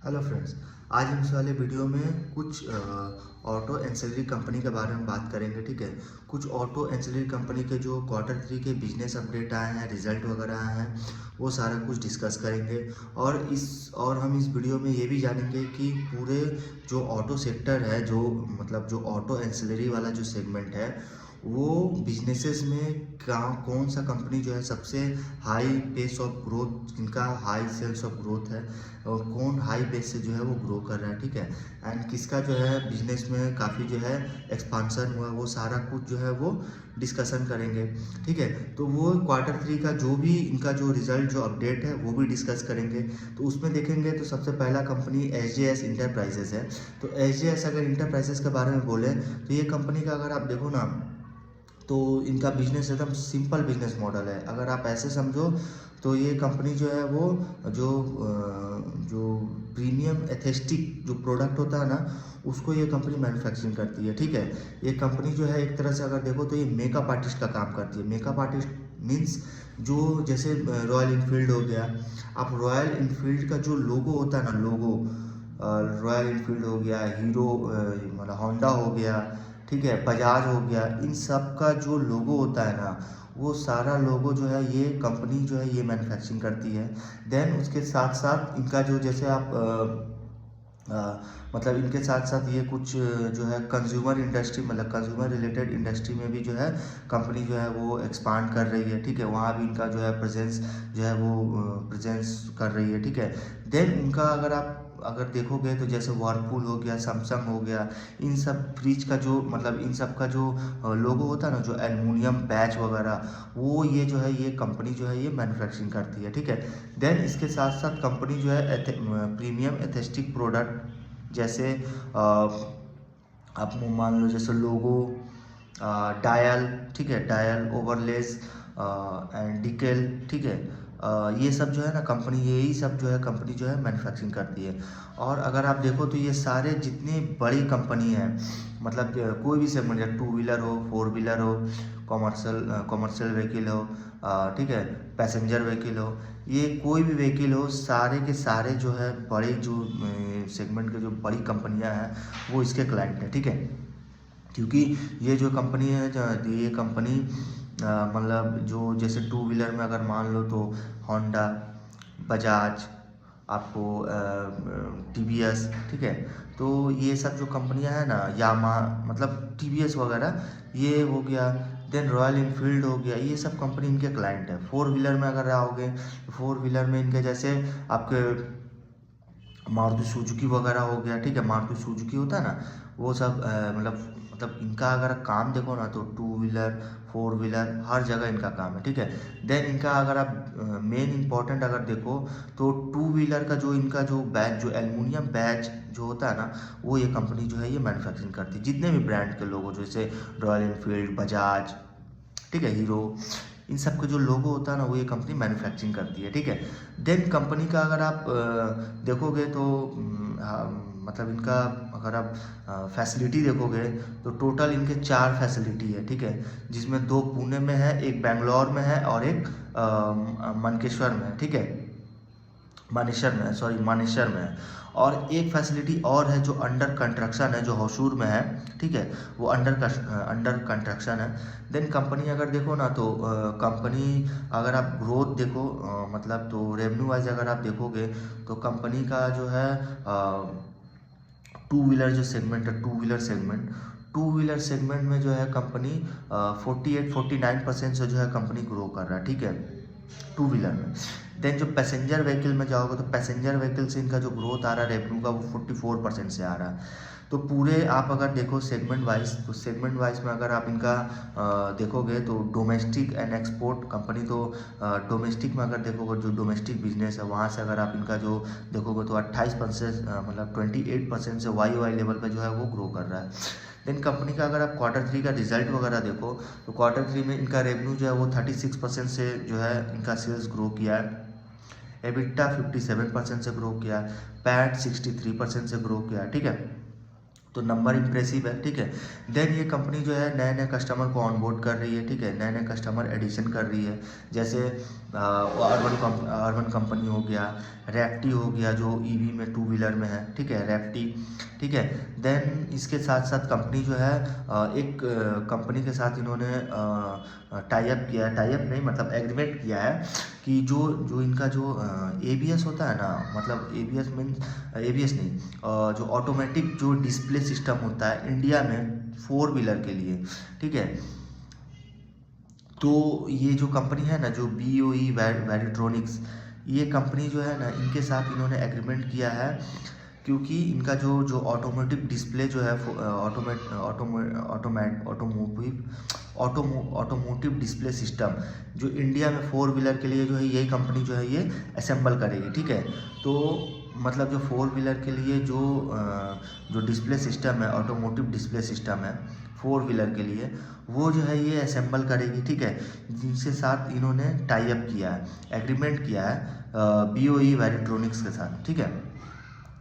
Hello friends. आज हम इस वाले वीडियो में कुछ ऑटो एंसिलरी कंपनी के बारे में बात करेंगे। ठीक है, कुछ ऑटो एंसिलरी कंपनी के जो क्वार्टर 3 के बिजनेस अपडेट आए हैं, रिजल्ट वगैरह आए हैं, वो सारा कुछ डिस्कस करेंगे। और हम इस वीडियो में ये भी जानेंगे कि पूरे जो ऑटो सेक्टर है, जो मतलब जो ऑटो एंसिलरी वाला जो सेगमेंट है, वो बिजनेसेस में कौन सा कंपनी जो है सबसे हाई पेस ऑफ ग्रोथ, जिनका हाई सेल्स ऑफ ग्रोथ है, और कौन हाई पेस से जो है वो ग्रो कर रहा है। ठीक है, एंड किसका जो है बिजनेस में काफ़ी जो है एक्सपांसन हुआ, वो सारा कुछ जो है वो डिस्कशन करेंगे। ठीक है, तो वो क्वार्टर 3 का जो भी इनका जो रिजल्ट जो अपडेट है वो भी डिस्कस करेंगे। तो उसमें देखेंगे तो सबसे पहला कंपनी एसजेएस इंटरप्राइजेस है। तो एसजेएस अगर इंटरप्राइजेस के बारे में बोले तो ये कंपनी का अगर आप देखो ना, तो इनका बिजनेस एकदम सिंपल बिजनेस मॉडल है। अगर आप ऐसे समझो तो ये कंपनी जो है वो जो प्रीमियम एस्थेटिक जो प्रोडक्ट होता है ना, उसको ये कंपनी मैन्युफैक्चरिंग करती है। ठीक है, ये कंपनी जो है एक तरह से अगर देखो तो ये मेकअप आर्टिस्ट का काम करती है। मेकअप आर्टिस्ट मीन्स जो जैसे रॉयल इनफील्ड हो गया, आप रॉयल इनफील्ड का जो लोगो होता है ना, लोगो रॉयल इनफील्ड हो गया, हीरो मतलब होंडा हो गया, ठीक है, बजाज हो गया, इन सब का जो लोगो होता है ना, वो सारा लोगो जो है ये कंपनी जो है ये मैन्युफैक्चरिंग करती है। देन उसके साथ साथ इनका जो जैसे आप मतलब इनके साथ साथ ये कुछ जो है कंज्यूमर इंडस्ट्री, मतलब कंज्यूमर रिलेटेड इंडस्ट्री में भी जो है कंपनी जो है वो एक्सपांड कर रही है। ठीक है, वहाँ भी इनका जो है प्रेजेंस जो है वो प्रेजेंस कर रही है। ठीक है, देन उनका अगर आप अगर देखोगे तो जैसे वर्लपूल हो गया, सैमसंग हो गया, इन सब फ्रिज का जो मतलब इन सब का जो लोगो होता है ना, जो एल्युमिनियम बैच वगैरह, वो ये जो है ये कंपनी जो है ये मैन्युफैक्चरिंग करती है। ठीक है, देन इसके साथ साथ कंपनी जो है प्रीमियम एस्थेटिक प्रोडक्ट जैसे आप मान लो जैसे लोगो, डायल, ठीक है, डायल ओवरलेस एंड डिकेल, ठीक है, ये सब जो है ना कंपनी, यही सब जो है कंपनी जो है मैन्युफैक्चरिंग करती है। और अगर आप देखो तो ये सारे जितनी बड़ी कंपनी है, मतलब कोई भी सेगमेंट है, 2 व्हीलर हो, 4 व्हीलर हो, कॉमर्शियल व्हीकल हो, ठीक है, पैसेंजर व्हीकल हो, ये कोई भी व्हीकल हो, सारे के सारे जो है बड़े जो सेगमेंट के जो बड़ी कंपनियां हैं वो इसके क्लाइंट हैं। ठीक है, क्योंकि ये जो कंपनी है ये कंपनी मतलब जो जैसे 2 व्हीलर में अगर मान लो तो होंडा, बजाज, आपको टीवीएस, ठीक है, तो ये सब जो कंपनियां हैं ना, यामा, मतलब टीवीएस वगैरह, ये हो गया। देन रॉयल इनफील्ड हो गया, ये सब कंपनी इनके क्लाइंट है। 4 व्हीलर में अगर आओगे तो 4 व्हीलर में इनके जैसे आपके मारुति सुजुकी वगैरह हो गया। ठीक है, मारुति सुजुकी होता है ना, वो सब मतलब इनका अगर काम देखो ना तो 2 व्हीलर, 4 व्हीलर, हर जगह इनका काम है। ठीक है, देन इनका अगर आप मेन इंपॉर्टेंट अगर देखो तो 2 व्हीलर का जो इनका जो बैच, जो एल्युमिनियम बैच जो होता है ना, वो ये कंपनी जो है ये मैन्युफैक्चरिंग करती है। जितने भी ब्रांड के लोगो जैसे रॉयल इनफील्ड, बजाज, ठीक है, हीरो, इन सब का जो लोगो होता है ना, वो ये कंपनी मैन्युफैक्चरिंग करती है। ठीक है, देन कंपनी का अगर आप देखोगे तो मतलब इनका अगर आप फैसिलिटी देखोगे तो टोटल इनके 4 फैसिलिटी है। ठीक है, जिसमें 2 पुणे में है, एक बेंगलोर में है और एक मनकेश्वर में है। ठीक है, मानेसर में है, सॉरी मानेसर में है। और एक फैसिलिटी और है जो अंडर कंस्ट्रक्शन है, जो होसूर में है। ठीक है, वो अंडर कंस्ट्रक्शन है। देन कंपनी अगर देखो ना तो कंपनी अगर आप ग्रोथ देखो, मतलब तो रेवेन्यू वाइज अगर आप देखोगे तो कंपनी का जो है 2 व्हीलर जो सेगमेंट है, 2 व्हीलर सेगमेंट में जो है कंपनी 48-49% से जो है कंपनी ग्रो कर रहा है। ठीक है, 2 व्हीलर में। देन जो पैसेंजर व्हीकल में जाओगे तो पैसेंजर व्हीकल से इनका जो ग्रोथ आ रहा है रेवेन्यू का, वो 44% से आ रहा है। तो पूरे आप अगर देखो सेगमेंट वाइज, तो सेगमेंट वाइज में अगर आप इनका देखोगे तो डोमेस्टिक एंड एक्सपोर्ट कंपनी, तो डोमेस्टिक में अगर देखोगे जो डोमेस्टिक बिजनेस है वहाँ से अगर आप इनका जो देखोगे तो 28% मतलब 28% से वाई लेवल पे जो है वो ग्रो कर रहा है। देन कंपनी का अगर आप क्वार्टर 3 का रिजल्ट वगैरह देखो तो क्वार्टर 3 में इनका रेवेन्यू जो है वो 36% से जो है इनका सेल्स ग्रो किया है। एबिटा 57% से ग्रो किया है। पैट 63% से ग्रो किया है। ठीक है, तो नंबर इम्प्रेसिव है, ठीक है। देन ये कंपनी जो है नए नए कस्टमर को ऑनबोर्ड कर रही है, ठीक है, नए नए कस्टमर एडिशन कर रही है। जैसे अर्बन कंपनी हो गया, रैप्टी हो गया जो ईवी में टू व्हीलर में है, ठीक है, रैप्टी, ठीक है। देन इसके साथ साथ कंपनी जो है एक कंपनी के साथ इन्होंने टाई अप किया है, टाई अप नहीं मतलब एग्रीमेंट किया है कि जो जो इनका जो ABS होता है ना, मतलब ABS मीन्स ABS नहीं, जो ऑटोमेटिक जो डिस्प्ले सिस्टम होता है इंडिया में फोर व्हीलर के लिए, ठीक है। तो ये जो कंपनी है ना, जो BOE वैरिट्रॉनिक्स, ये कंपनी जो है ना, इनके साथ इन्होंने एग्रीमेंट किया है क्योंकि इनका जो जो ऑटोमेटिक डिस्प्ले जो है ऑटोमोटिव डिस्प्ले सिस्टम जो इंडिया में फोर व्हीलर के लिए जो है यही कंपनी जो है ये असेंबल करेगी, ठीक है। तो मतलब जो फोर व्हीलर के लिए जो डिस्प्ले सिस्टम है, ऑटोमोटिव डिस्प्ले सिस्टम है फोर व्हीलर के लिए, वो जो है ये असेंबल करेगी, ठीक है। जिनके साथ इन्होंने टाई अप किया है, एग्रीमेंट किया है BOE वैरिट्रॉनिक्स के साथ, ठीक है।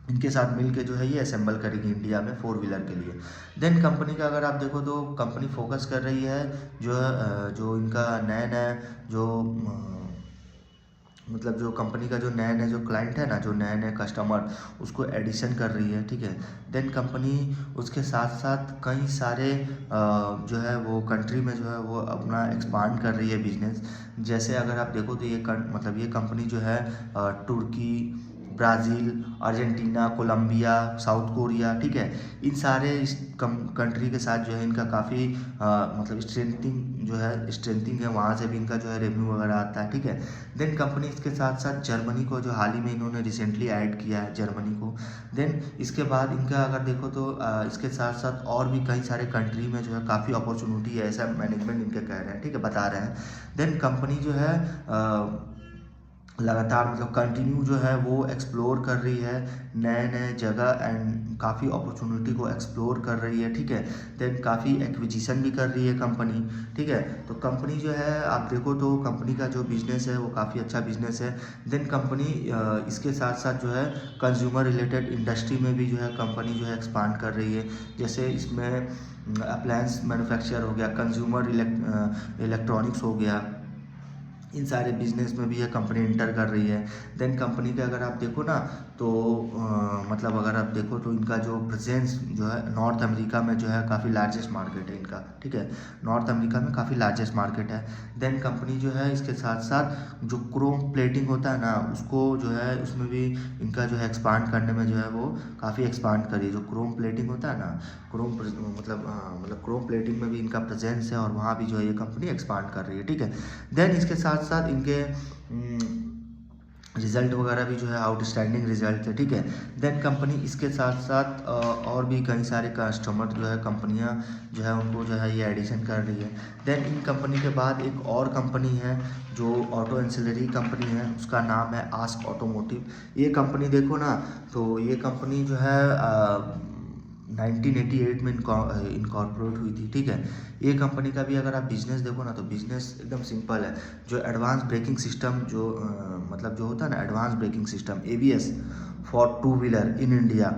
इनके साथ मिलके जो है ये असेंबल करेगी इंडिया में फोर व्हीलर के लिए। देन कंपनी का अगर आप देखो तो कंपनी फोकस कर रही है जो इनका नया नया जो मतलब जो कंपनी का जो नए नए जो क्लाइंट है ना, जो नए नए कस्टमर, उसको एडिशन कर रही है, ठीक है। देन कंपनी उसके साथ साथ कई सारे जो है वो कंट्री में जो है वो अपना एक्सपांड कर रही है बिजनेस। जैसे अगर आप देखो तो मतलब ये कंपनी जो है Turkey, Brazil, Argentina, Colombia, South Korea, ठीक है, इन सारे इस कंट्री के साथ जो है इनका काफ़ी मतलब स्ट्रेंथिंग है, वहाँ से भी इनका जो है रेवेन्यू वगैरह आता है, ठीक है। देन कंपनी इसके साथ साथ जर्मनी को जो हाल ही में इन्होंने रिसेंटली ऐड किया है, जर्मनी को। देन इसके बाद इनका अगर देखो तो इसके साथ साथ और भी कई सारे कंट्री में जो है काफ़ी अपॉर्चुनिटी है, ऐसा मैनेजमेंट इनके कह रहे हैं, ठीक है, बता रहे हैं। देन कंपनी जो है लगातार मतलब कंटिन्यू जो है वो एक्सप्लोर कर रही है नए नए जगह एंड काफ़ी अपॉर्चुनिटी को एक्सप्लोर कर रही है, ठीक है। देन काफ़ी एक्विजिशन भी कर रही है कंपनी, ठीक है। तो कंपनी जो है आप देखो तो कंपनी का जो बिजनेस है वो काफ़ी अच्छा बिजनेस है। देन कंपनी इसके साथ साथ जो है कंज्यूमर रिलेटेड इंडस्ट्री में भी जो है कंपनी जो है एक्सपांड कर रही है। जैसे इसमें अप्लायंस मैन्युफैक्चर हो गया, कंज्यूमर इलेक्ट्रॉनिक्स हो गया, इन सारे बिजनेस में भी ये कंपनी इंटर कर रही है। देन कंपनी के अगर आप देखो ना तो मतलब अगर आप देखो तो इनका जो प्रेजेंस जो है नॉर्थ अमेरिका में जो है काफ़ी लार्जेस्ट मार्केट है इनका, ठीक है, नॉर्थ अमेरिका में काफ़ी लार्जेस्ट मार्केट है। देन कंपनी जो है इसके साथ साथ जो क्रोम प्लेटिंग होता है ना, उसको जो है उसमें भी इनका जो है एक्सपांड करने में जो है वो काफ़ी एक्सपांड करी। जो क्रोम प्लेटिंग होता है ना, मतलब क्रोम प्लेटिंग में भी इनका प्रेजेंस है और वहाँ भी जो है ये कंपनी एक्सपांड कर रही है, ठीक है। देन इसके साथ साथ इनके रिजल्ट वगैरह भी जो है आउटस्टैंडिंग रिजल्ट है, ठीक है। देन कंपनी इसके साथ साथ और भी कई सारे कस्टमर जो है कंपनियां जो है उनको जो है ये एडिशन कर रही है। देन इन कंपनी के बाद एक और कंपनी है जो ऑटो एंसिलरी कंपनी है, उसका नाम है आस्क ऑटोमोटिव। ये कंपनी देखो ना तो ये कंपनी जो है 1988 में इनकॉर्पोरेट हुई थी, ठीक है। ये कंपनी का भी अगर आप बिजनेस देखो ना तो बिजनेस एकदम सिंपल है। जो एडवांस ब्रेकिंग सिस्टम जो मतलब जो होता है ना, advance braking system ABS for two wheeler in India,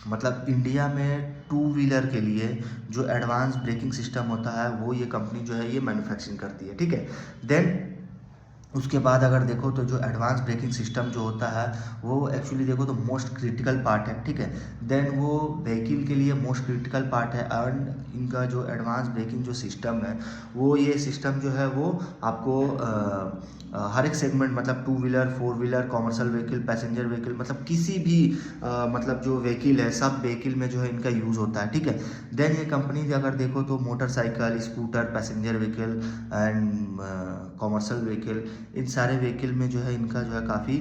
मतलब इंडिया में टू व्हीलर के लिए जो एडवांस ब्रेकिंग सिस्टम होता है वो ये कंपनी जो है ये मैन्युफैक्चरिंग करती है, ठीक है। देन उसके बाद अगर देखो तो जो एडवांस ब्रेकिंग सिस्टम जो होता है वो एक्चुअली देखो तो मोस्ट क्रिटिकल पार्ट है, ठीक है। देन वो व्हीकल के लिए मोस्ट क्रिटिकल पार्ट है एंड इनका जो एडवांस ब्रेकिंग जो सिस्टम है वो ये सिस्टम जो है वो आपको हर एक सेगमेंट मतलब two wheeler, four wheeler, commercial vehicle, passenger vehicle, मतलब किसी भी मतलब जो व्हीकल है सब व्हीकल में जो है इनका यूज़ होता है, ठीक है। देन ये कंपनी अगर देखो तो motorcycle, scooter, passenger vehicle and commercial vehicle, इन सारे व्हीकल में जो है इनका जो है काफ़ी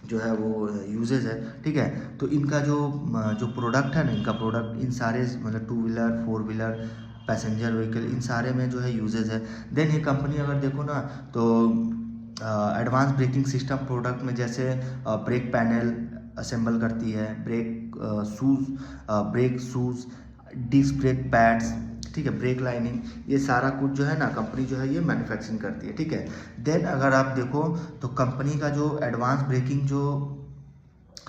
जो है वो यूजेज है, ठीक है। तो इनका जो प्रोडक्ट है ना, इनका प्रोडक्ट इन सारे मतलब two wheeler, four wheeler, passenger vehicle, इन सारे में जो है यूजेज है। देन ये कंपनी अगर देखो ना तो एडवांस ब्रेकिंग सिस्टम प्रोडक्ट में जैसे ब्रेक पैनल असेंबल करती है, brake shoes, disc brake pads, ठीक है, ब्रेक लाइनिंग, ये सारा कुछ जो है ना कंपनी जो है ये मैन्युफैक्चरिंग करती है, ठीक है। देन अगर आप देखो तो कंपनी का जो एडवांस ब्रेकिंग जो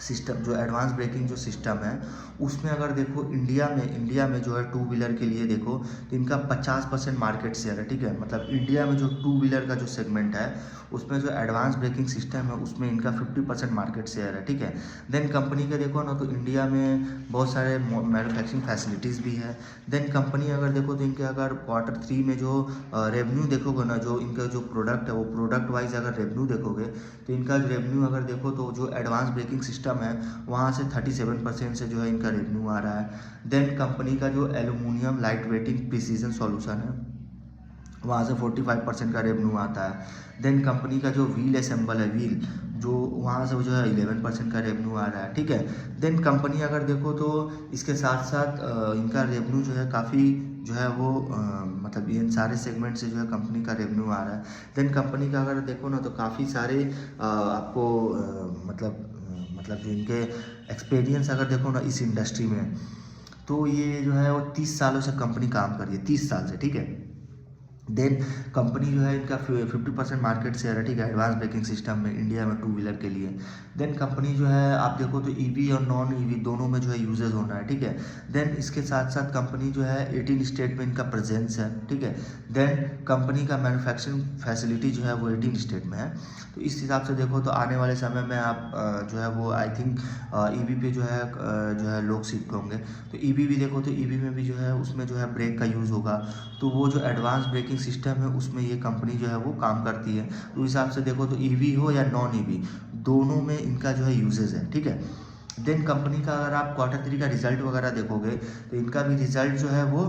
सिस्टम जो एडवांस ब्रेकिंग जो सिस्टम है उसमें अगर देखो इंडिया में जो है टू व्हीलर के लिए देखो तो इनका 50% मार्केट शेयर है, ठीक है। मतलब इंडिया में जो टू व्हीलर का जो सेगमेंट है उसमें जो एडवांस ब्रेकिंग सिस्टम है उसमें इनका 50% मार्केट शेयर है, ठीक है। देन कंपनी का देखो ना तो इंडिया में बहुत सारे मैन्युफैक्चरिंग फैसिलिटीज़ भी है। देन कंपनी अगर देखो तो इनके अगर Q3 में जो रेवेन्यू देखोगे ना, जो इनका जो प्रोडक्ट है वो प्रोडक्ट वाइज अगर रेवेन्यू देखोगे तो इनका रेवेन्यू अगर देखो तो जो एडवांस ब्रेकिंग सिस्टम है वहाँ से 37% से जो है इनका रेवेन्यू आ रहा है। देन कंपनी का जो aluminium light waiting precision solution है वहाँ से 45% का रेवेन्यू आता है। देन कंपनी का जो व्हील असेंबल है, व्हील जो वहाँ से जो है 11% का रेवेन्यू आ रहा है, ठीक है। देन कंपनी अगर देखो तो इसके साथ साथ इनका रेवेन्यू जो है काफ़ी जो है वो मतलब इन सारे सेगमेंट से जो है कंपनी का रेवेन्यू आ रहा है। देन कंपनी का अगर देखो ना तो काफ़ी सारे आपको मतलब जो इनके एक्सपीरियंस अगर देखो ना इस इंडस्ट्री में तो ये जो है वो 30 सालों से कंपनी काम कर रही है, 30 साल से, ठीक है। देन कंपनी जो है इनका 50% मार्केट शेयर है, ठीक है, एडवांस ब्रेकिंग सिस्टम में इंडिया में टू व्हीलर के लिए। देन कंपनी जो है आप देखो तो ईवी और नॉन ईवी दोनों में जो है यूजेज होना है, ठीक है। देन इसके साथ साथ कंपनी जो है 18 स्टेट में इनका प्रेजेंस है, ठीक है। देन कंपनी का मैन्युफैक्चरिंग फैसिलिटी जो है वो 18 स्टेट में है। तो इस हिसाब से देखो तो आने वाले समय में आप जो है वो आई थिंक ईवी पे जो है लोग सीखते होंगे। तो ईवी भी देखो तो ईवी में भी जो है उसमें जो है ब्रेक का यूज़ होगा, तो वो जो एडवांस ब्रेकिंग सिस्टम है उसमें ये कंपनी जो है वो काम करती है। तो इस हिसाब से देखो तो ईवी हो या नॉन ईवी दोनों में इनका जो है यूजेज है, ठीक है। देन कंपनी का अगर आप Q3 का रिजल्ट वगैरह देखोगे तो इनका भी रिजल्ट जो है वो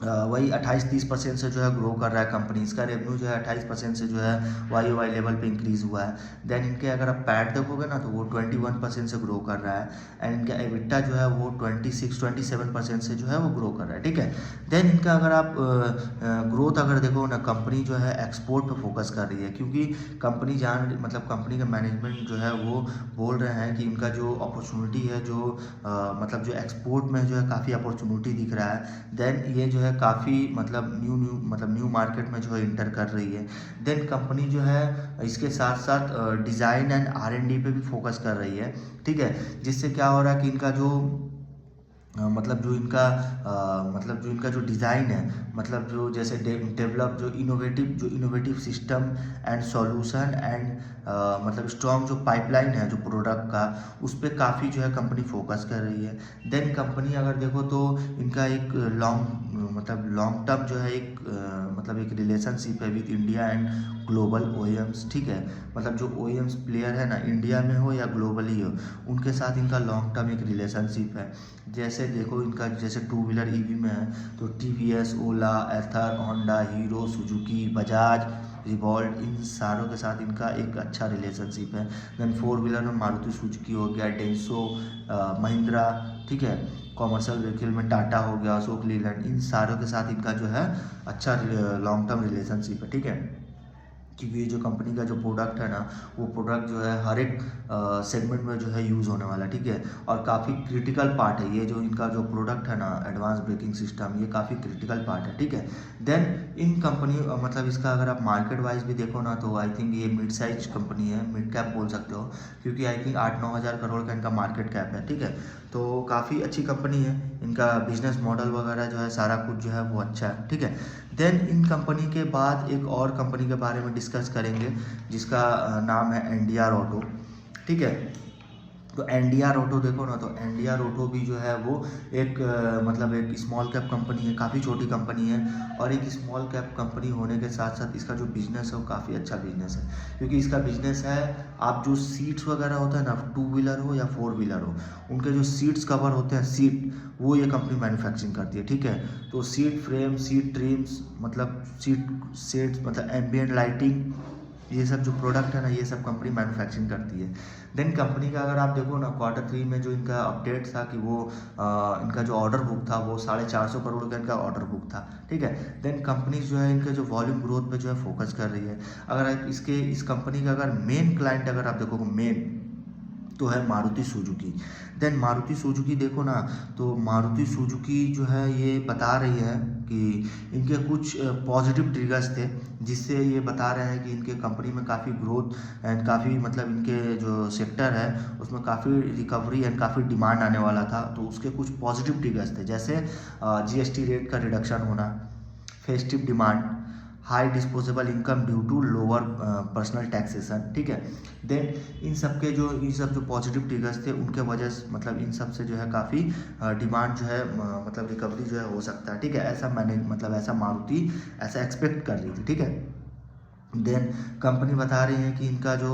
वही 28-30% से जो है ग्रो कर रहा है कंपनी। इसका रेवेन्यू जो है 28% से जो है वाई लेवल पे इंक्रीज़ हुआ है। देन इनके अगर आप पैट देखोगे ना तो वो 21% से ग्रो कर रहा है। एंड इनका एबिटा जो है वो 27% से जो है वो ग्रो कर रहा है, ठीक है। देन इनका अगर आप ग्रोथ अगर देखो ना, कंपनी जो है एक्सपोर्ट पे फोकस कर रही है, क्योंकि कंपनी मतलब कंपनी का मैनेजमेंट जो है वो बोल रहे हैं कि इनका जो अपॉर्चुनिटी है जो मतलब जो एक्सपोर्ट में जो है काफ़ी अपॉर्चुनिटी दिख रहा है। देन ये जो है काफ़ी मतलब न्यू मार्केट में जो है इंटर कर रही है। देन कंपनी जो है इसके साथ साथ डिज़ाइन एंड R&D पे भी फोकस कर रही है, ठीक है। जिससे क्या हो रहा है कि इनका जो मतलब जो इनका जो डिज़ाइन है, मतलब जो जैसे डेवलप जो innovative system and solution and मतलब स्ट्रॉन्ग जो पाइपलाइन है जो प्रोडक्ट का, उस पर काफ़ी जो है कंपनी फोकस कर रही है। देन कंपनी अगर देखो तो इनका एक लॉन्ग टर्म जो है एक रिलेशनशिप है with India and global OEMs, ठीक है। मतलब जो OEMs प्लेयर है ना, इंडिया में हो या ग्लोबली हो, उनके साथ इनका लॉन्ग टर्म एक रिलेशनशिप है। जैसे देखो इनका जैसे टू व्हीलर ईवी में है तो TVS, Ola, Ather, Honda, Hero, Suzuki, Bajaj, Revolt, इन सारों के साथ इनका एक अच्छा रिलेशनशिप है। देन फोर व्हीलर में मारुति सुजुकी हो गया, डेंसो, महिंद्रा, ठीक है। कॉमर्शियल व्हीकल में टाटा हो गया, अशोक लीलैंड, इन सारों के साथ इनका जो है अच्छा लॉन्ग टर्म रिलेशनशिप है, ठीक है। क्योंकि ये जो कंपनी का जो प्रोडक्ट है ना, वो प्रोडक्ट जो है हर एक सेगमेंट में जो है यूज़ होने वाला है, ठीक है। और काफ़ी क्रिटिकल पार्ट है ये जो इनका जो प्रोडक्ट है ना, एडवांस ब्रेकिंग सिस्टम, ये काफ़ी क्रिटिकल पार्ट है, ठीक है। देन इन कंपनी मतलब इसका अगर आप मार्केट वाइज भी देखो ना तो आई थिंक ये मिड साइज कंपनी है, मिड कैप बोल सकते हो, क्योंकि आई थिंक 8-9 हज़ार करोड़ का इनका मार्केट कैप है, ठीक है। तो काफ़ी अच्छी कंपनी है, इनका बिजनेस मॉडल वगैरह जो है सारा कुछ जो है वो अच्छा है, ठीक है। देन इन कंपनी के बाद एक और कंपनी के बारे में डिस्कस करेंगे जिसका नाम है NDR ऑटो, ठीक है। तो NDR ऑटो देखो ना तो NDR ऑटो भी जो है वो एक मतलब एक स्मॉल कैप कंपनी है, काफ़ी छोटी कंपनी है। और एक स्मॉल कैप कंपनी होने के साथ साथ इसका जो बिज़नेस है वो काफ़ी अच्छा बिज़नेस है, क्योंकि इसका बिज़नेस है आप जो सीट्स वगैरह होता है ना, टू व्हीलर हो या फोर व्हीलर हो, उनके जो सीट्स कवर होते हैं, सीट, वो ये कंपनी मैन्युफैक्चरिंग करती है, ठीक है। तो सीट फ्रेम, सीट ट्रिम्स, मतलब सीट्स मतलब एम्बिएंट लाइटिंग, ये सब जो प्रोडक्ट है ना, ये सब कंपनी मैन्युफैक्चरिंग करती है। देन कंपनी का अगर आप देखो ना Q3 में जो इनका अपडेट था कि वो इनका जो ऑर्डर बुक था वो 450 करोड़ का इनका ऑर्डर बुक था, ठीक है। देन कंपनी जो है इनके जो वॉल्यूम ग्रोथ पे जो है फोकस कर रही है। अगर इस कंपनी का अगर मेन क्लाइंट अगर आप देखो, तो है Maruti Suzuki. Then Maruti Suzuki देखो ना, तो मारुति सुजुकी जो है ये बता रही है कि इनके कुछ पॉजिटिव ट्रिगर्स थे, जिससे ये बता रहे हैं कि इनके कंपनी में काफ़ी ग्रोथ एंड काफ़ी मतलब इनके जो सेक्टर है उसमें काफ़ी रिकवरी एंड काफ़ी डिमांड आने वाला था। तो उसके कुछ पॉजिटिव ट्रिगर्स थे, जैसे जीएसटी रेट का रिडक्शन होना, festive demand, high disposable income due to lower personal taxation, ठीक है। देन इन सब जो पॉजिटिव ट्रिगर्स थे उनके वजह से मतलब इन सब से जो है काफ़ी डिमांड जो है मतलब रिकवरी जो है हो सकता है, ठीक है। ऐसा मैंने मतलब ऐसा मारुति ऐसा एक्सपेक्ट कर रही थी, ठीक है। देन कंपनी बता रही है कि इनका जो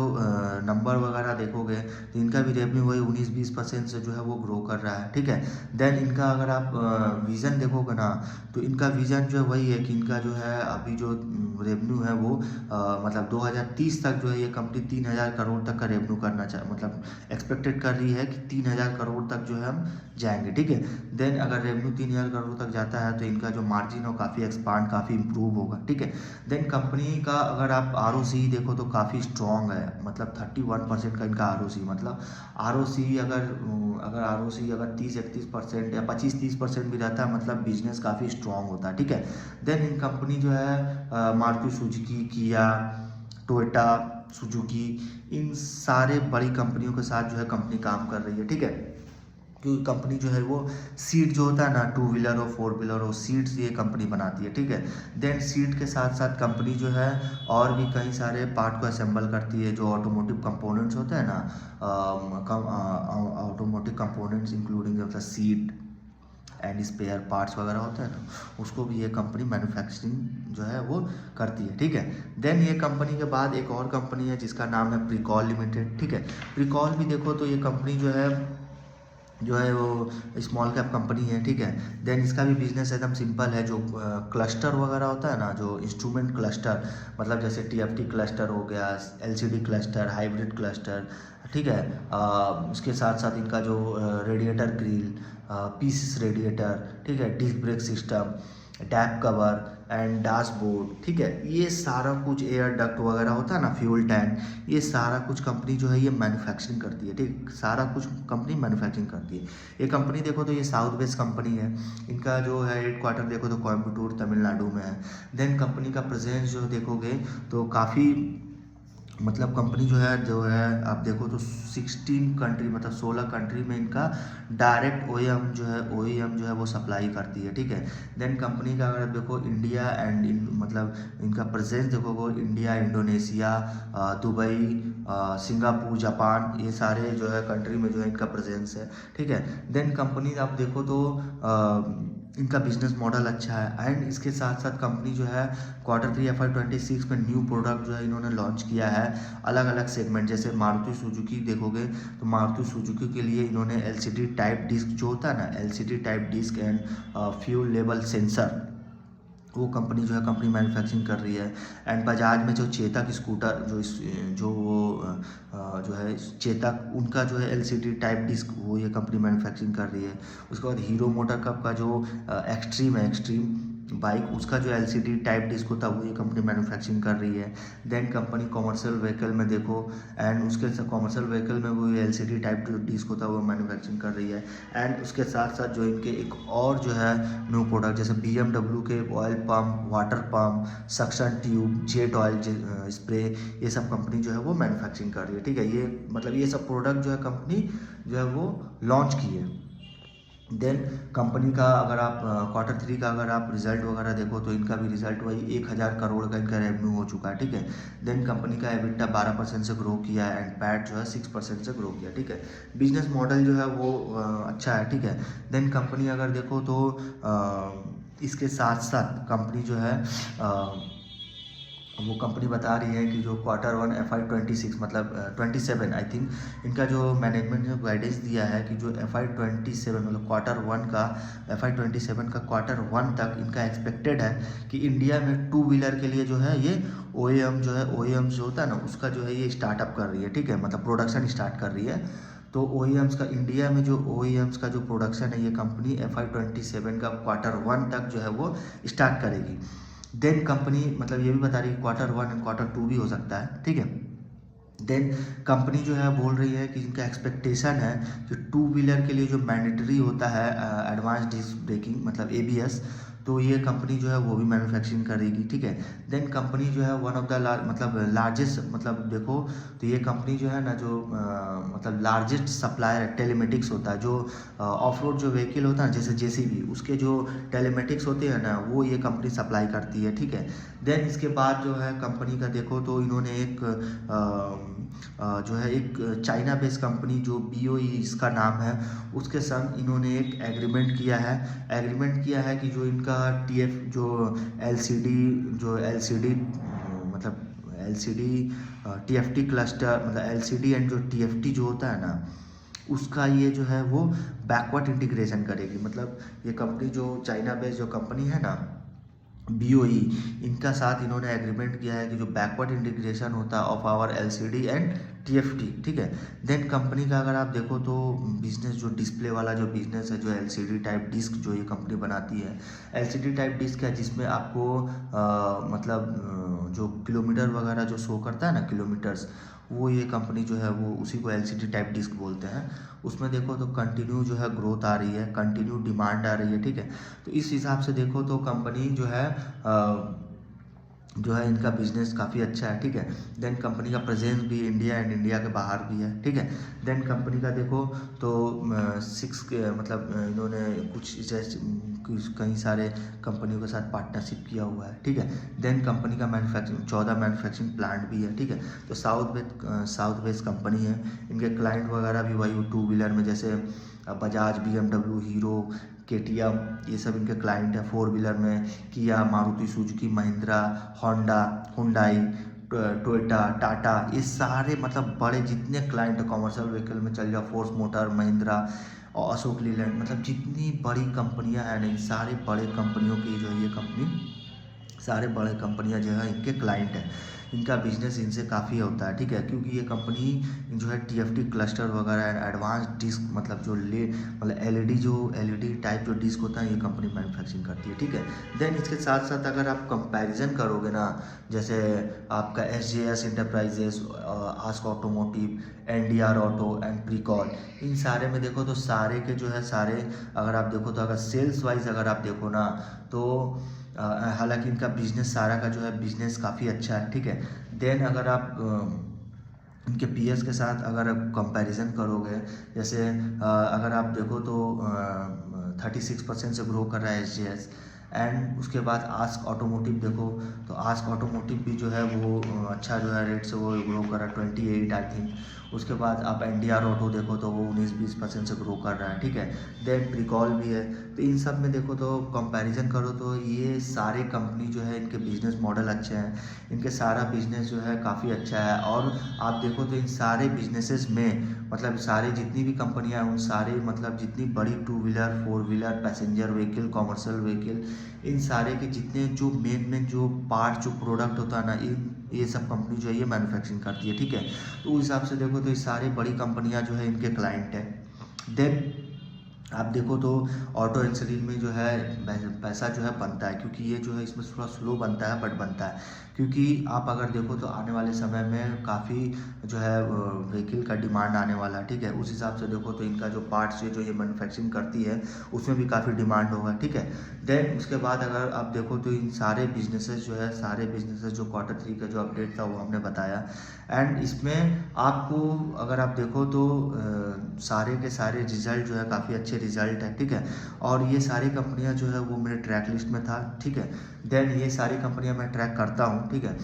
नंबर वगैरह देखोगे तो इनका भी रेवेन्यू वही 19-20% से जो है वो ग्रो कर रहा है, ठीक है। देन इनका अगर आप विज़न देखोगे ना, तो इनका विज़न जो है वही है कि इनका जो है अभी जो रेवेन्यू है वो मतलब 2030 तक जो है ये कंपनी 3000 करोड़ तक का रेवेन्यू करना मतलब एक्सपेक्टेड कर रही है कि 3000 करोड़ तक जो है हम जाएंगे, ठीक है। देन अगर रेवेन्यू 3000 करोड़ तक जाता है तो इनका जो मार्जिन हो काफ़ी एक्सपांड काफ़ी इंप्रूव होगा, ठीक है। देन कंपनी का अगर आप ROC देखो तो काफ़ी स्ट्रॉन्ग है, मतलब 31% का इनका ROC, मतलब ROC अगर ROC अगर 30-31% या 25-30% भी रहता है मतलब बिजनेस काफ़ी स्ट्रॉन्ग होता है, ठीक है। देन इन कंपनी जो है मारुति सुजुकी, किया, टोयोटा, सुजुकी, इन सारे बड़ी कंपनियों के साथ जो है कंपनी काम कर रही है, ठीक है। क्योंकि कंपनी जो है वो सीट जो होता है ना, 2 व्हीलर और 4 व्हीलर और सीट्स ये कंपनी बनाती है, ठीक है। देन सीट के साथ साथ कंपनी जो है और भी कई सारे पार्ट को असेंबल करती है, जो ऑटोमोटिव कंपोनेंट्स होते हैं ना, ऑटोमोटिव कंपोनेंट्स इंक्लूडिंग मतलब सीट एंड स्पेयर पार्ट्स वगैरह होते हैं ना, उसको भी ये कंपनी मैन्युफैक्चरिंग जो है वो करती है, ठीक है। देन ये कंपनी के बाद एक और कंपनी है जिसका नाम है प्रिकॉल लिमिटेड, ठीक है। प्रिकॉल भी देखो तो ये कंपनी जो है वो स्मॉल कैप कंपनी है, ठीक है। देन इसका भी बिजनेस एकदम सिंपल है, जो क्लस्टर वगैरह होता है ना, जो इंस्ट्रूमेंट क्लस्टर, मतलब जैसे TFT क्लस्टर हो गया, LCD क्लस्टर, हाइब्रिड क्लस्टर, ठीक है। उसके साथ साथ इनका जो रेडिएटर ग्रिल, पीसीस रेडिएटर, ठीक है, डिस्क ब्रेक सिस्टम, डैप कवर एंड डैशबोर्ड, ठीक है, ये सारा कुछ, एयर डक्ट वगैरह होता है ना, फ्यूल टैंक, ये सारा कुछ कंपनी जो है ये मैन्युफैक्चरिंग करती है, ठीक, सारा कुछ कंपनी मैन्युफैक्चरिंग करती है। ये कंपनी देखो तो ये साउथ वेस्ट कंपनी है, इनका जो है हेडक्वार्टर देखो तो कोयम्बटूर तमिलनाडु में है। देन कंपनी का प्रेजेंस जो देखोगे तो काफ़ी मतलब कंपनी जो है आप देखो तो 16 कंट्री मतलब 16 कंट्री में इनका डायरेक्ट OEM जो है वो सप्लाई करती है, ठीक है। देन कंपनी का अगर देखो इंडिया एंड मतलब इनका प्रेजेंस देखोगे, India, Indonesia, Dubai, Singapore, Japan, ये सारे जो है कंट्री में जो है इनका प्रेजेंस है, ठीक है। देन कंपनी आप देखो तो इनका बिजनेस मॉडल अच्छा है एंड इसके साथ साथ कंपनी जो है Q3 FY26 में न्यू प्रोडक्ट जो है इन्होंने लॉन्च किया है, अलग अलग सेगमेंट। जैसे मारुति सुजुकी देखोगे तो मारुति सुजुकी के लिए इन्होंने LCD टाइप डिस्क जो होता है ना, LCD type disc and fuel level sensor, वो कंपनी जो है कंपनी मैन्युफैक्चरिंग कर रही है। एंड बजाज में जो चेतक स्कूटर जो है चेतक, उनका जो है LCD टाइप डिस्क वो ये कंपनी मैन्युफैक्चरिंग कर रही है। उसके बाद हीरो मोटर कप का जो एक्सट्रीम बाइक, उसका जो LCD टाइप डिस्क होता है वो ये कंपनी मैन्युफैक्चरिंग कर रही है। देन कंपनी कॉमर्शियल व्हीकल में देखो एंड उसके कॉमर्शियल व्हीकल में वो LCD टाइप जो डिस्क होता है वो मैन्युफैक्चरिंग कर रही है। एंड उसके साथ साथ जो इनके एक और जो है न्यू प्रोडक्ट, जैसे BMW के oil pump, water pump, suction tube, jet oil spray, ये सब कंपनी जो है वो मैन्युफैक्चरिंग कर रही है, ठीक है। ये मतलब ये सब प्रोडक्ट जो है कंपनी जो है वो लॉन्च की है। देन कंपनी का अगर आप Q3 का अगर आप रिजल्ट वगैरह देखो तो इनका भी रिजल्ट वही 1000 करोड़ का इनका रेवेन्यू हो चुका है, ठीक है। देन कंपनी का EBITDA 12% से ग्रो किया है एंड पैट जो है 6% से ग्रो किया, ठीक है। बिजनेस मॉडल जो है वो अच्छा है, ठीक है। देन कंपनी अगर देखो तो इसके साथ साथ कंपनी जो है वो कंपनी बता रही है कि जो Q1 FY26 मतलब 27 आई थिंक, इनका जो मैनेजमेंट ने गाइडेंस दिया है कि जो FY27 मतलब Q1 का FY27 का Q1 तक इनका एक्सपेक्टेड है कि इंडिया में 2 व्हीलर के लिए जो है ये OEM जो होता है ना, उसका जो है ये स्टार्टअप कर रही है, ठीक है, मतलब प्रोडक्शन स्टार्ट कर रही है। तो OEMs का इंडिया में जो OEMs का जो प्रोडक्शन है ये कंपनी FY27 का Q1 तक जो है वो स्टार्ट करेगी। देन कंपनी मतलब ये भी बता रही है Q1 एंड Q2 भी हो सकता है, ठीक है। देन कंपनी जो है बोल रही है कि इनका एक्सपेक्टेशन है कि टू व्हीलर के लिए जो मैंडेटरी होता है एडवांस डिस्क ब्रेकिंग मतलब एबीएस, तो ये कंपनी जो है वो भी मैन्युफैक्चरिंग करेगी, ठीक है। देन कंपनी जो है वन ऑफ द मतलब लार्जेस्ट मतलब देखो तो ये कंपनी जो है ना जो मतलब लार्जेस्ट सप्लायर है टेलीमेटिक्स होता है, जो ऑफ रोड जो व्हीकल होता है जैसे जेसीबी उसके जो टेलीमेटिक्स होते हैं ना वो ये कंपनी सप्लाई करती है, ठीक है। देन इसके बाद जो है कंपनी का देखो तो इन्होंने एक जो है एक चाइना बेस्ड कंपनी जो बीओई इसका नाम है उसके संग इन्होंने एक एग्रीमेंट किया है कि जो इनका टीएफ जो एलसीडी मतलब एलसीडी टीएफटी क्लस्टर मतलब एलसीडी एंड जो टीएफटी जो होता है ना उसका ये जो है वो बैकवर्ड इंटीग्रेशन करेगी। मतलब ये कंपनी जो चाइना बेस्ड जो कंपनी है ना बीओई इनका साथ इन्होंने एग्रीमेंट किया है कि जो बैकवर्ड इंटीग्रेशन होता है of our LCD and TFT, ठीक है। देन कंपनी का अगर आप देखो तो बिजनेस जो डिस्प्ले वाला जो बिजनेस है जो एलसीडी टाइप डिस्क जो ये कंपनी बनाती है, एलसीडी टाइप डिस्क है जिसमें आपको मतलब जो किलोमीटर वगैरह जो शो करता है ना किलोमीटर्स, वो ये कंपनी जो है वो उसी को एलसीडी टाइप डिस्क बोलते हैं। उसमें देखो तो कंटिन्यू जो है ग्रोथ आ रही है, कंटिन्यू डिमांड आ रही है, ठीक है। तो इस हिसाब से देखो तो कंपनी जो है इनका बिजनेस काफ़ी अच्छा है, ठीक है। देन कंपनी का प्रेजेंस भी इंडिया एंड इंडिया के बाहर भी है, ठीक है। देन कंपनी का देखो तो मतलब इन्होंने कुछ जैसे कई सारे कंपनियों के साथ पार्टनरशिप किया हुआ है, ठीक है। देन कंपनी का 14 मैन्युफैक्चरिंग प्लांट भी है, ठीक है। तो साउथ वेस्ट कंपनी है, इनके क्लाइंट वगैरह भी वही टू व्हीलर में जैसे बजाज BMW हीरो केटीएम ये सब इनके क्लाइंट है। फोर व्हीलर में किया Maruti Suzuki Mahindra Honda Hyundai Toyota Tata ये सारे मतलब बड़े जितने क्लाइंट है कॉमर्शियल व्हीकल में चल जाओ फोर्स मोटर महिंद्रा और अशोक लीलैंड मतलब जितनी बड़ी कंपनियां हैं नहीं सारे बड़े कंपनियों की जो है ये कंपनी सारे बड़े कंपनियां जो है इनके क्लाइंट हैं, इनका बिजनेस इनसे काफ़ी होता है, ठीक है। क्योंकि ये कंपनी जो है टीएफटी क्लस्टर वगैरह एडवांस डिस्क मतलब जो मतलब एलईडी टाइप जो डिस्क होता है ये कंपनी मैन्युफैक्चरिंग करती है, ठीक है। देन इसके साथ साथ अगर आप कंपैरिजन करोगे ना जैसे आपका SJS enterprises Ask Automotive NDR auto and Pricol इन सारे में देखो तो सारे के जो है सारे अगर आप देखो तो अगर सेल्स वाइज अगर आप देखो ना तो हालांकि इनका बिजनेस सारा का जो है बिजनेस काफ़ी अच्छा है, ठीक है। देन अगर आप इनके पीएस के साथ अगर आप कंपैरिजन करोगे जैसे अगर आप देखो तो 36% से ग्रो कर रहा है SJS एंड उसके बाद आस्क ऑटोमोटिव देखो तो आस्क ऑटोमोटिव भी जो है वो अच्छा जो है रेट से वो ग्रो कर रहा है 28 आई थिंक। उसके बाद आप एनडीआर ऑटो देखो तो वो 19-20% से ग्रो कर रहा है, ठीक है। देन प्रिकॉल भी है। तो इन सब में देखो तो कंपैरिजन करो तो ये सारे कंपनी जो है इनके बिजनेस मॉडल अच्छे हैं, इनके सारा बिजनेस जो है काफ़ी अच्छा है। और आप देखो तो इन सारे बिजनेसेस में मतलब सारे जितनी भी कंपनियां हैं उन सारे मतलब जितनी बड़ी to wheeler four wheeler passenger vehicle commercial vehicle इन सारे के जितने जो मेन जो पार्ट जो प्रोडक्ट होता है ना ये सब कंपनी जो है ये मैन्युफैक्चरिंग करती है, ठीक है। तो उस हिसाब से देखो तो ये सारी बड़ी कंपनियां जो है इनके क्लाइंट हैं। देन आप देखो तो ऑटो इंसुलिन में जो है पैसा जो है बनता है क्योंकि ये जो है इसमें थोड़ा स्लो बनता है बट बनता है क्योंकि आप अगर देखो तो आने वाले समय में काफ़ी जो है व्हीकल का डिमांड आने वाला है, ठीक है। उस हिसाब से देखो तो इनका जो पार्ट्स जो ये मैन्युफैक्चरिंग करती है उसमें भी काफ़ी डिमांड होगा, ठीक है। देन उसके बाद अगर आप देखो तो इन सारे बिजनेसेस जो है सारे बिजनेसेस जो Q3 का जो अपडेट था वो हमने बताया एंड इसमें आपको अगर आप देखो तो सारे के सारे रिजल्ट जो है काफ़ी अच्छे रिजल्ट है, ठीक है। और ये सारी कंपनियां जो है वो मेरे ट्रैक लिस्ट में था, ठीक है। देन ये सारी कंपनियां मैं ट्रैक करता हूँ, ठीक है।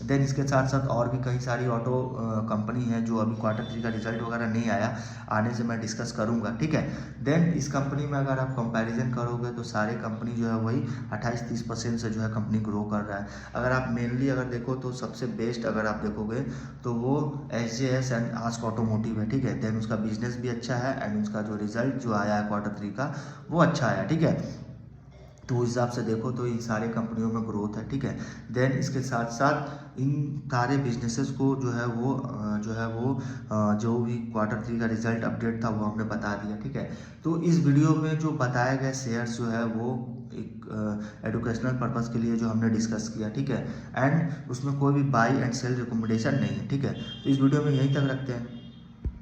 देन इसके साथ साथ और भी कई सारी ऑटो कंपनी है जो अभी Q3 का रिजल्ट वगैरह नहीं आया, आने से मैं डिस्कस करूंगा, ठीक है। देन इस कंपनी में अगर आप कंपैरिजन करोगे तो सारे कंपनी जो है वही 28-30% से जो है कंपनी ग्रो कर रहा है। अगर आप मेनली अगर देखो तो सबसे बेस्ट अगर आप देखोगे तो वो SJS एंड आस्क ऑटोमोटिव है, ठीक है। देन उसका बिजनेस भी अच्छा है एंड उसका जो रिजल्ट जो आया है Q3 का वो अच्छा आया, ठीक है। तो उस हिसाब से देखो तो इन सारे कंपनियों में ग्रोथ है, ठीक है। देन इसके साथ साथ इन सारे बिजनेसेस को जो भी Q3 का रिजल्ट अपडेट था वो हमने बता दिया, ठीक है। तो इस वीडियो में जो बताए गए शेयर्स जो है वो एक एडुकेशनल पर्पस के लिए जो हमने डिस्कस किया, ठीक है। एंड उसमें कोई भी बाई एंड सेल रिकमेंडेशन नहीं है, ठीक है। तो इस वीडियो में यहीं तक रखते हैं।